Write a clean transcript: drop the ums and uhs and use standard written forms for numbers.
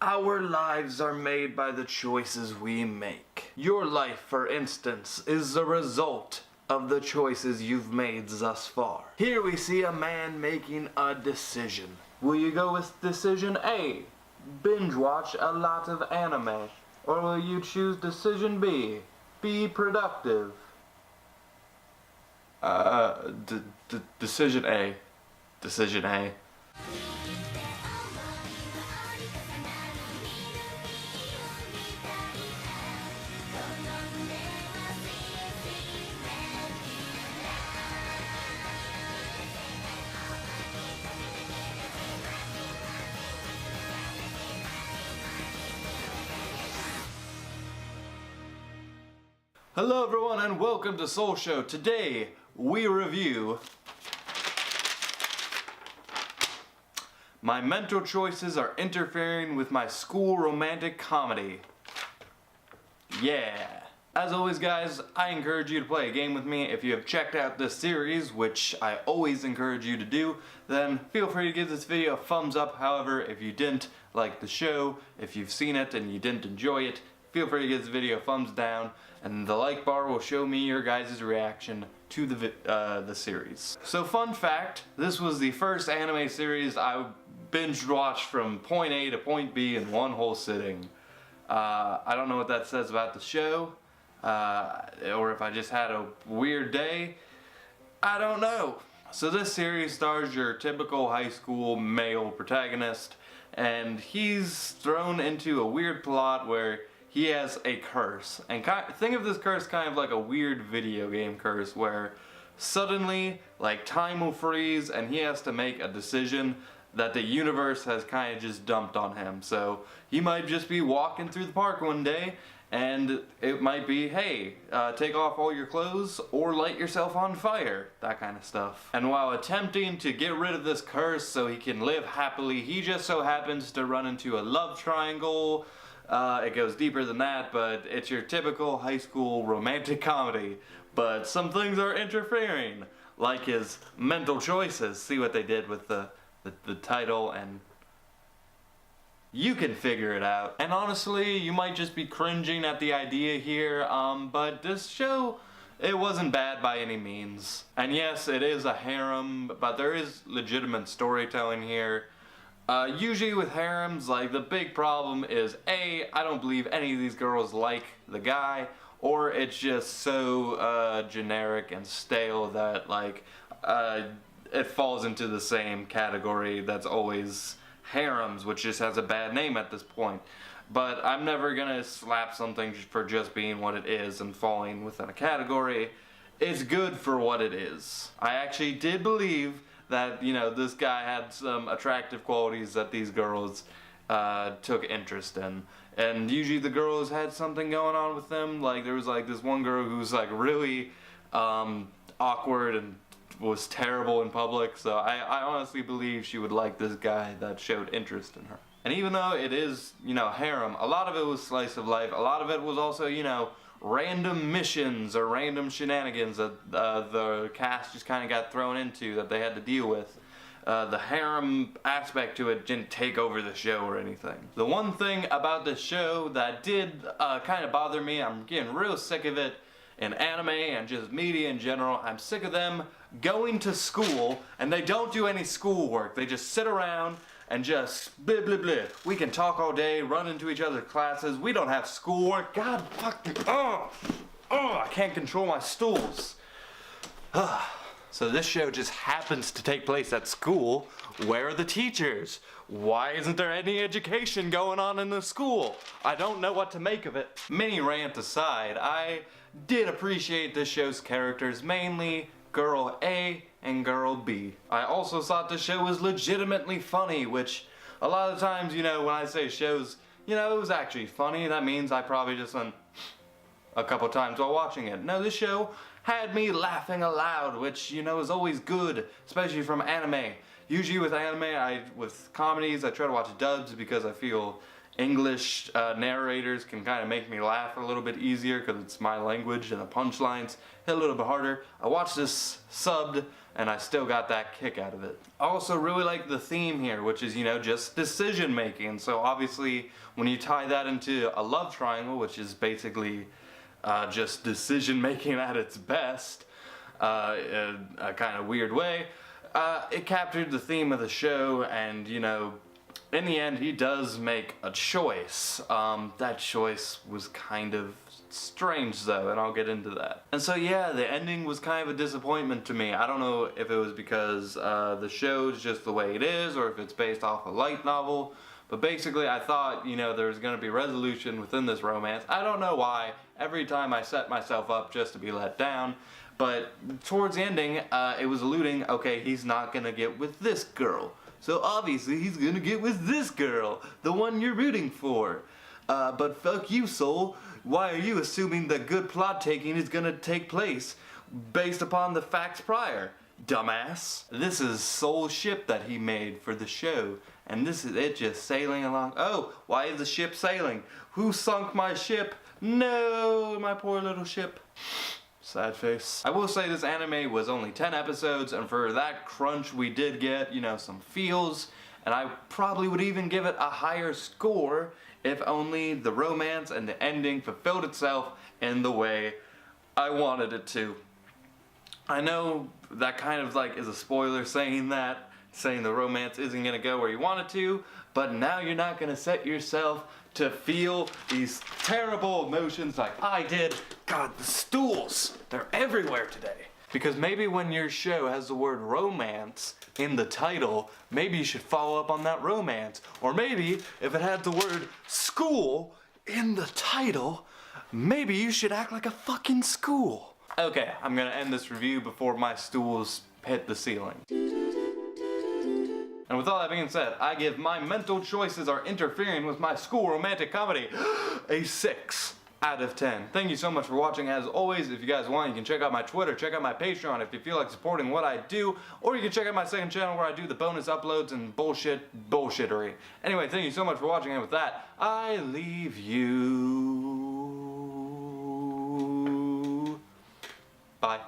Our lives are made by the choices we make. Your life, for instance, is the result of the choices you've made thus far. Here we see a man making a decision. Will you go with decision A, binge watch a lot of anime? Or will you choose decision B, be productive? Decision A. Decision A. Hello everyone and welcome to Solshow. Today we review My Mental Choices Are Interfering with My School Romantic Comedy. Yeah. As always guys, I encourage you to play a game with me. If you have checked out this series, which I always encourage you to do, then feel free to give this video a thumbs up. However, if you didn't like the show, if you've seen it and you didn't enjoy it, feel free to give this video a thumbs down, and the like bar will show me your guys' reaction to the series. So fun fact, this was the first anime series I binge watched from point A to point B in one whole sitting. I don't know what that says about the show, or if I just had a weird day. I don't know. So this series stars your typical high school male protagonist, and he's thrown into a weird plot where he has a curse. And think of this curse kind of like a weird video game curse where suddenly, like, time will freeze and he has to make a decision that the universe has kind of just dumped on him. So he might just be walking through the park one day and it might be, hey, take off all your clothes or light yourself on fire, that kind of stuff. And while attempting to get rid of this curse so he can live happily, he just so happens to run into a love triangle. It goes deeper than that, but it's your typical high school romantic comedy. But some things are interfering, like his mental choices. See what they did with the title, and you can figure it out. And honestly, you might just be cringing at the idea here, but this show, it wasn't bad by any means. And yes, it is a harem, but there is legitimate storytelling here. Usually with harems, like, the big problem is A, I don't believe any of these girls like the guy, or it's just so generic and stale that, like, it falls into the same category that's always harems, which just has a bad name at this point. But I'm never gonna slap something for just being what it is and falling within a category. It's good for what it is. I actually did believe that, you know, this guy had some attractive qualities that these girls took interest in. And usually the girls had something going on with them. Like, there was like this one girl who was like really awkward and was terrible in public. So I honestly believe she would like this guy that showed interest in her. And even though it is, you know, harem, a lot of it was slice of life. A lot of it was also, you know, random missions or random shenanigans that the cast just kind of got thrown into that they had to deal with. The harem aspect to it didn't take over the show or anything. The one thing about this show that did kind of bother me, I'm getting real sick of it in anime and just media in general. I'm sick of them going to school and they don't do any schoolwork. They just sit around and just blah blah blah. We can talk all day, run into each other's classes. We don't have schoolwork. God fucking, I can't control my stools. So this show just happens to take place at school. Where are the teachers? Why isn't there any education going on in the school? I don't know what to make of it. Mini rant aside, I did appreciate this show's characters, mainly Girl A and Girl B. I also thought the show was legitimately funny, which a lot of times, you know, when I say shows, you know, it was actually funny, that means I probably just went a couple times while watching it. No, this show had me laughing aloud, which, you know, is always good, especially from anime. Usually with anime, with comedies, I try to watch dubs because I feel English narrators can kind of make me laugh a little bit easier because it's my language and the punchlines hit a little bit harder. I watched this subbed and I still got that kick out of it. I also really like the theme here, which is, you know, just decision making. So obviously when you tie that into a love triangle, which is basically just decision making at its best, in a kind of weird way, it captured the theme of the show. And you know, in the end he does make a choice. That choice was kind of strange though, and I'll get into that. And so yeah, the ending was kind of a disappointment to me. I don't know if it was because the show's just the way it is, or if it's based off a light novel, but basically I thought, you know, there was going to be resolution within this romance. I don't know why. Every time I set myself up just to be let down. But towards the ending, it was alluding, okay, he's not gonna get with this girl. So obviously he's gonna get with this girl, the one you're rooting for. But fuck you, Soul. Why are you assuming that good plot taking is gonna take place based upon the facts prior, dumbass? This is Soul's ship that he made for the show, and this is it just sailing along. Oh, why is the ship sailing? Who sunk my ship? No, my poor little ship. Sad face. I will say this anime was only 10 episodes, and for that crunch we did get, you know, some feels, and I probably would even give it a higher score if only the romance and the ending fulfilled itself in the way I wanted it to. I know that kind of like is a spoiler saying that, saying the romance isn't gonna go where you want it to, but now you're not gonna set yourself to feel these terrible emotions like I did. God, the stools, they're everywhere today. Because maybe when your show has the word romance in the title, maybe you should follow up on that romance. Or maybe if it had the word school in the title, maybe you should act like a fucking school. Okay, I'm gonna end this review before my stools hit the ceiling. And with all that being said, I give My Mental Choices Are Interfering with My School Romantic Comedy a 6 out of 10. Thank you so much for watching. As always, if you guys want, you can check out my Twitter, check out my Patreon if you feel like supporting what I do, or you can check out my second channel where I do the bonus uploads and bullshittery. Anyway, thank you so much for watching, and with that, I leave you. Bye.